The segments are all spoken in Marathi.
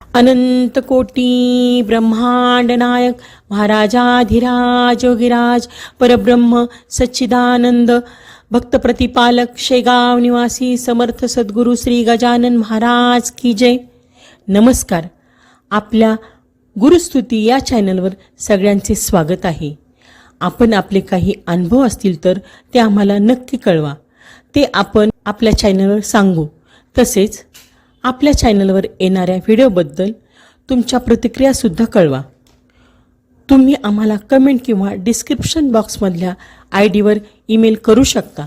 अनंत कोटी ब्रह्मांड नायक महाराजाधिराज योगिराज परब्रह्म सच्चिदानंद भक्त प्रतिपालक शेगाव निवासी समर्थ सद्गुरू श्री गजानन महाराज की जय. नमस्कार. आपल्या गुरुस्तुती या चॅनलवर सगळ्यांचे स्वागत आहे. आपण आपले काही अनुभव असतील तर ते आम्हाला नक्की कळवा. ते आपण आपल्या चॅनलवर सांगू. तसेच आपल्या चॅनलवर येणाऱ्या व्हिडिओबद्दल तुमच्या प्रतिक्रियासुद्धा कळवा. तुम्ही आम्हाला कमेंट किंवा डिस्क्रिप्शन बॉक्समधल्या ID वर ईमेल करू शकता.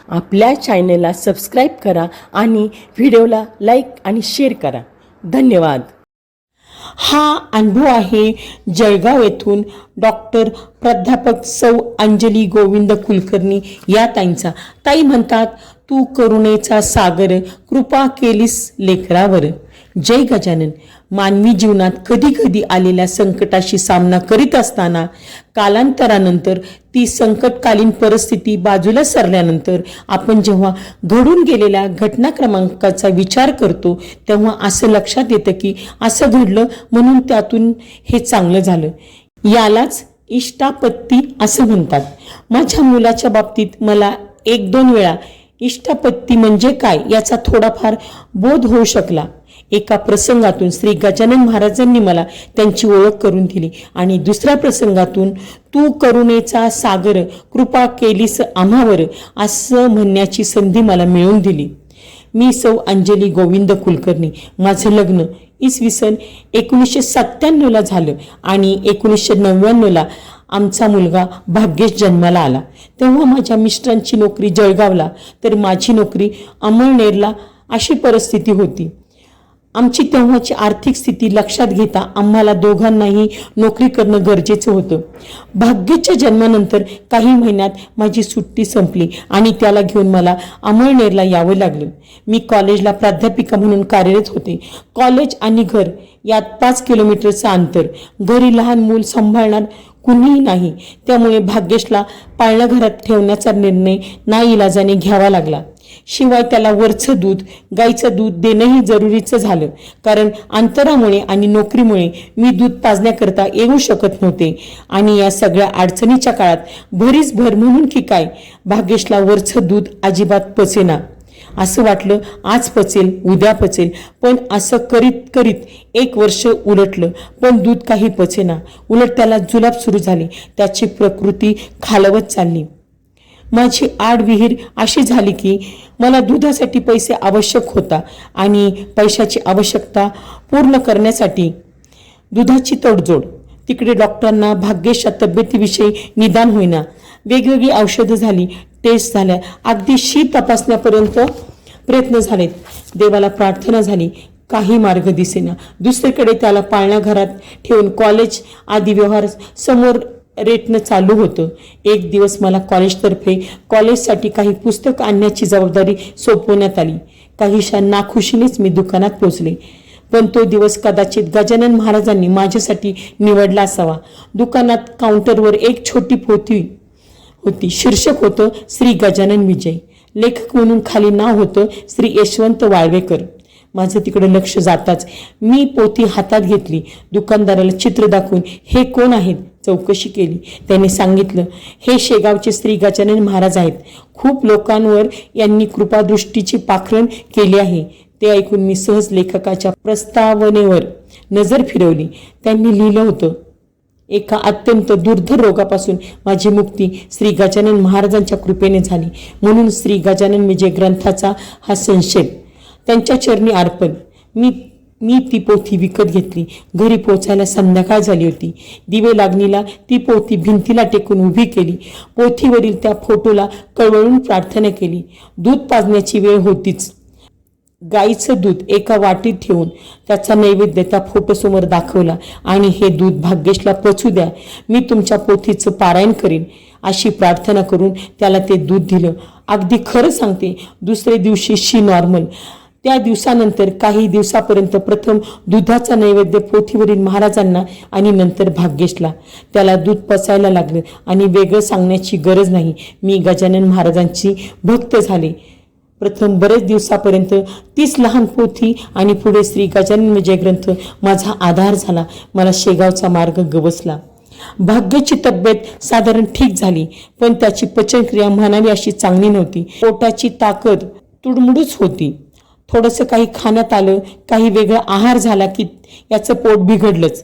आपल्या चॅनलला सबस्क्राईब करा आणि व्हिडिओला लाईक आणि शेअर करा. धन्यवाद. हा अनुभव आहे जळगाव येथून डॉक्टर प्राध्यापक सौ अंजली गोविंद कुलकर्णी या ताईंचा. ताई म्हणतात, तू करुणेचा सागर कृपा केलीस लेकरावर. जय गजानन. मानवी जीवनात कधी कधी आलेल्या संकटाशी सामना करीत असताना कालांतरानंतर ती संकटकालीन परिस्थिती बाजूला सरल्यानंतर आपण जेव्हा घडून गेलेल्या घटनाक्रमांकाचा विचार करतो तेव्हा असं लक्षात येतं की असं घडलं म्हणून त्यातून हे चांगलं झालं. यालाच इष्टापत्ती असं म्हणतात. माझ्या मुलाच्या बाबतीत मला 1-2 वेळा इष्टापत्ती म्हणजे काय याचा थोडाफार बोध होऊ शकला. एका प्रसंगातून श्री गजानन महाराजांनी मला त्यांची ओळख करून दिली आणि दुसऱ्या प्रसंगातून तू करुणेचा सागर कृपा केलीस आम्हावर असं म्हणण्याची संधी मला मिळवून दिली. मी सौ अंजली गोविंद कुलकर्णी. माझं लग्न इसवी 1997ला झालं आणि 1999ला आमचा मुलगा भाग्येश जन्माला आला. तेव्हा माझ्या मिस्टरांची नोकरी जळगावला तर माझी नोकरी अमळनेरला अशी परिस्थिती होती. आमची तेव्हाची आर्थिक स्थिती लक्षात घेता आम्हाला दोघांनाही नोकरी करणं गरजेचं होतं. भाग्येशच्या जन्मानंतर काही महिन्यात माझी सुट्टी संपली आणि त्याला घेऊन मला अमळनेरला यावं लागलं. मी कॉलेजला प्राध्यापिका म्हणून कार्यरत होते. कॉलेज आणि घर यात 5 किलोमीटरचं अंतर. घरी लहान मूल सांभाळणार कुणीही नाही. त्यामुळे भाग्येशला पाळणाघरात ठेवण्याचा निर्णय नाईलाजाने घ्यावा लागला. शिवाय त्याला वरचं दूध गाईचं दूध देणंही जरुरीचं झालं, कारण अंतरामुळे आणि नोकरीमुळे मी दूध पाजण्याकरता येऊ शकत नव्हते. आणि या सगळ्या अडचणीच्या काळात भरीच भर म्हणून की काय भाग्येशला वरचं दूध अजिबात पचेना. असं वाटलं आज पचेल उद्या पचेल, पण असं करीत करीत 1 वर्ष उलटलं पण दूध काही पचेना. उलट त्याला जुलाब सुरू झाली. त्याची प्रकृती खालवत चालली. माझी आडविहीर अशी झाली की मला दुधासाठी पैसे आवश्यक होता आणि पैशाची आवश्यकता पूर्ण करण्यासाठी दुधाची तडजोड. तिकडे डॉक्टरांना भाग्येशच्या तब्येतीविषयी निदान होईना. वेगवेगळी औषधं झाली, टेस्ट झाल्या, अगदी तपासण्यापर्यंत प्रयत्न झालेत. देवाला प्रार्थना झाली, काही मार्ग दिसेना. दुसरीकडे त्याला पाळणाघरात ठेवून कॉलेज आदी व्यवहार समोर रेटणं चालू होतं. एक दिवस मला कॉलेजतर्फे कॉलेजसाठी काही पुस्तक आणण्याची जबाबदारी सोपवण्यात आली. काहीशा नाखुशीनेच मी दुकानात पोचले, पण तो दिवस कदाचित गजानन महाराजांनी माझ्यासाठी निवडला असावा. दुकानात काउंटरवर एक छोटी पोथी होती. शीर्षक होतं श्री गजानन विजय. लेखक म्हणून खाली नाव होतं श्री यशवंत वाळवेकर. माझं तिकडे लक्ष जाताच मी पोथी हातात घेतली. दुकानदाराला चित्र दाखवून हे कोण आहेत चौकशी केली. त्याने सांगितलं, हे शेगावचे श्री गजानन महाराज आहेत. खूप लोकांवर यांनी कृपादृष्टीची पाखरण केली आहे. ते ऐकून मी सहज लेखकाच्या प्रस्तावनेवर नजर फिरवली. त्यांनी लिहिलं होतं, एका अत्यंत दुर्धर रोगापासून माझी मुक्ती श्री गजानन महाराजांच्या कृपेने झाली. म्हणून श्री गजानन विजय ग्रंथाचा हा संक्षेप त्यांच्या चरणी अर्पण. मी ती पोथी विकत घेतली. घरी पोचायला संध्याकाळ झाली होती. दिवे लागणीला ती पोथी भिंतीला टेकून उभी केली. पोथीवरील त्या फोटोला कळवळून प्रार्थना केली. दूध पाजण्याची वेळ होतीच. गाईचं दूध एका वाटीत ठेवून त्याचा नैवेद्य त्या फोटोसमोर दाखवला आणि हे दूध भाग्येशला पचू द्या, मी तुमच्या पोथीचं पारायण करीन अशी प्रार्थना करून त्याला ते दूध दिलं. अगदी खरं सांगते, दुसरे दिवशी नॉर्मल. त्या दिवसानंतर काही दिवसापर्यंत प्रथम दुधाचा नैवेद्य पोथीवरील महाराजांना आणि नंतर भाग्येशला. त्याला दूध पचायला लागलं आणि वेगळं सांगण्याची गरज नाही, मी गजानन महाराजांची भक्त झाले. प्रथम बरेच दिवसापर्यंत तीच लहान पोथी आणि पुढे श्री गजानन विजय ग्रंथ माझा आधार झाला. मला शेगावचा मार्ग गवसला. भाग्याची तब्येत साधारण ठीक झाली, पण त्याची पचनक्रिया म्हणावी अशी चांगली नव्हती. पोटाची ताकद तुडमुडूच होती. थोडंसं काही खाण्यात आलं, काही वेगळा आहार झाला की याचं पोट बिघडलंच.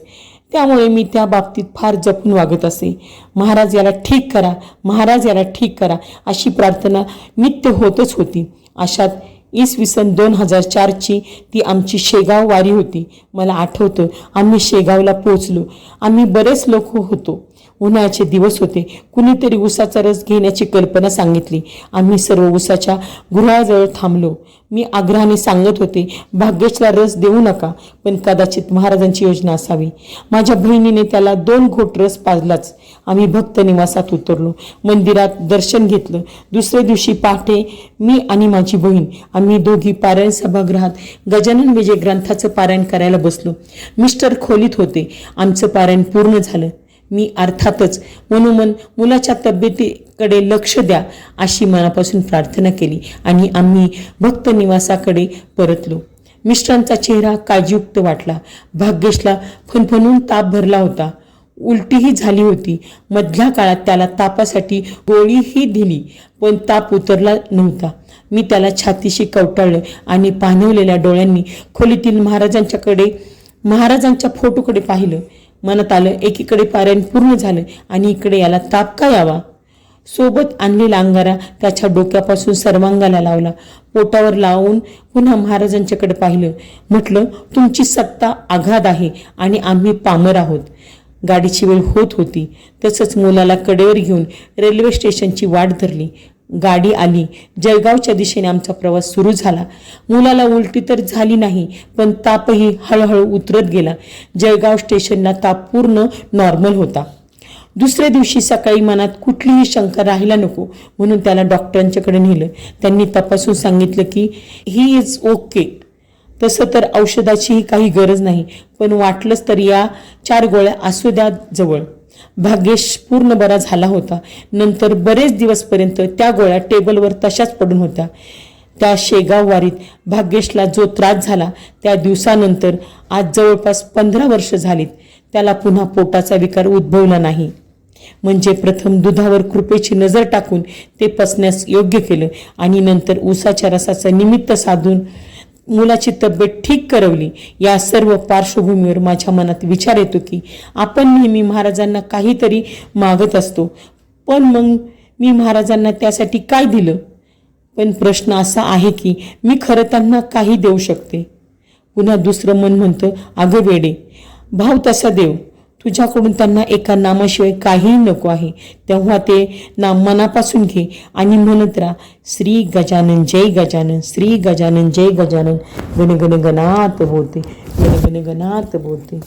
त्यामुळे मी त्या बाबतीत फार जपून वागत असे. महाराज याला ठीक करा, महाराज याला ठीक करा अशी प्रार्थना नित्य होतच होती. अशात इसवी सन 2004ची ती आमची शेगाव वारी होती. मला आठवतं, आम्ही शेगावला पोचलो. आम्ही बरेच लोक होतो. उन्हाळ्याचे दिवस होते. कुणीतरी उसाचा रस घेण्याची कल्पना सांगितली. आम्ही सर्व उसाच्या गुऱ्हाजवळ थांबलो. मी आग्रहाने सांगत होते, भाग्येशला रस देऊ नका, पण कदाचित महाराजांची योजना असावी. माझ्या बहिणीने त्याला 2 घोट रस पाजलाच. आम्ही भक्त निवासात उतरलो. मंदिरात दर्शन घेतलं. दुसऱ्या दिवशी पहाटे मी आणि माझी बहीण आम्ही दोघी पारायण सभागृहात गजानन विजय ग्रंथाचं पारायण करायला बसलो. मिस्टर खोलीत होते. आमचं पारायण पूर्ण झालं. मी अर्थातच मनोमन मुलाच्या तब्येतीकडे लक्ष द्या अशी मनापासून प्रार्थना केली आणि आम्ही भक्त निवासाकडे परतलो. मिस्टरांचा चेहरा काळजीयुक्त वाटला. भाग्येशला फणफणून ताप भरला होता. उलटीही झाली होती. मधल्या काळात त्याला तापासाठी गोळीही दिली, पण ताप उतरला नव्हता. मी त्याला छातीशी कवटाळलं आणि पाणवलेल्या डोळ्यांनी खोलीतील महाराजांच्या फोटोकडे पाहिलं. मनात आलं, एकीकडे पारायण पूर्ण झालं आणि इकडे याला ताप का यावा. सोबत आणलेला अंगारा त्याच्या डोक्यापासून सर्वांगाला लावला. पोटावर लावून पुन्हा महाराजांच्याकडे पाहिलं. म्हटलं, तुमची सत्ता आघात आहे आणि आम्ही पामर आहोत. गाडीची वेळ होत होती. तसंच मुलाला कडेवर घेऊन रेल्वे स्टेशनची वाट धरली. गाडी आली. जळगावच्या दिशेने आमचा प्रवास सुरू झाला. मुलाला उलटी तर झाली नाही, पण तापही हळूहळू उतरत गेला. जळगाव स्टेशनला ताप पूर्ण नॉर्मल होता. दुसऱ्या दिवशी सकाळी मनात कुठलीही शंका राहायला नको म्हणून त्याला डॉक्टरांच्याकडे नेलं. त्यांनी तपासून सांगितलं की ही इज ओके. तसं तर औषधाचीही काही गरज नाही, पण वाटलंच तर या 4 गोळ्या असू द्या जवळ. भाग्येश पूर्ण बरा झाला होता. नंतर बरेच दिवसपर्यंत त्या गोळ्या टेबलवर तशाच पडून होत्या. त्या शेगाव वारीत भाग्येशला जो त्रास झाला त्या दिवसानंतर आज जवळपास 15 वर्ष झालीत, त्याला पुन्हा पोटाचा विकार उद्भवला नाही. म्हणजे प्रथम दुधावर कृपेची नजर टाकून ते पचण्यास योग्य केलं आणि नंतर उसाच्या रसाचं निमित्त साधून मुलाची तब्येत ठीक करवली. या सर्व पार्श्वभूमीवर माझ्या मनात विचार येतो की आपण नेहमी महाराजांना काहीतरी मागत असतो, पण मग मी महाराजांना त्यासाठी काय दिलं. पण प्रश्न असा आहे की मी खरं त्यांना काही देऊ शकते. पुन्हा दुसरं मन म्हणतं, अगं वेडे, भाव तसा देव. तुझ्याकडून त्यांना एका नामाशिवाय काहीही नको आहे. तेव्हा ते नाम मनापासून घे आणि म्हणत राहा, श्री गजानन जय गजानन, श्री गजानन जय गजानन, गण गण गणात बोलते, गण गण गणात बोलते.